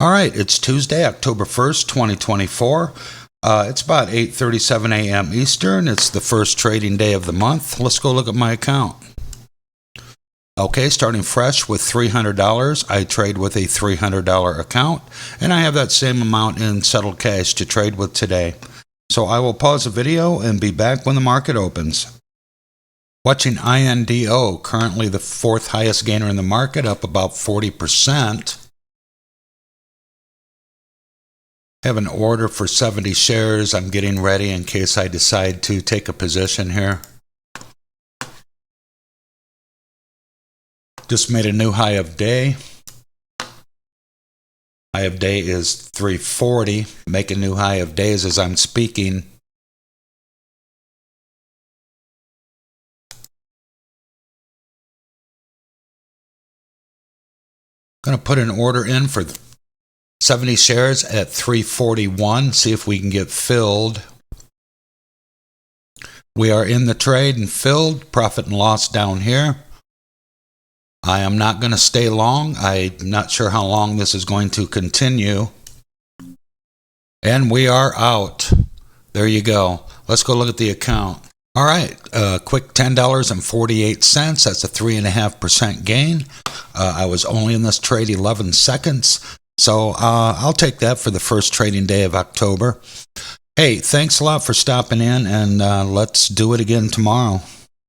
All right, it's Tuesday, October 1st, 2024. It's about 8:37 a.m. Eastern. It's the first trading day of the month. Let's go look at my account. Okay, starting fresh with $300. I trade with a $300 account, and I have that same amount in settled cash to trade with today. So I will pause the video and be back when the market opens. Watching INDO, currently the fourth highest gainer in the market, up about 40%. Have an order for 70 shares. I'm getting ready in case I decide to take a position here. Just made a new high of day. High of day is 340. Make a new high of days as I'm speaking. Going to put an order in for 70 shares at 341. See if we can get filled. We are in the trade and filled. Profit and loss down here. I am not going to stay long. I'm not sure how long this is going to continue. And we are out. There you go. Let's go look at the account. All right, quick $10.48. That's a 3.5% gain. I was only in this trade 11 seconds. So I'll take that for the first trading day of October. Hey, thanks a lot for stopping in, and let's do it again tomorrow.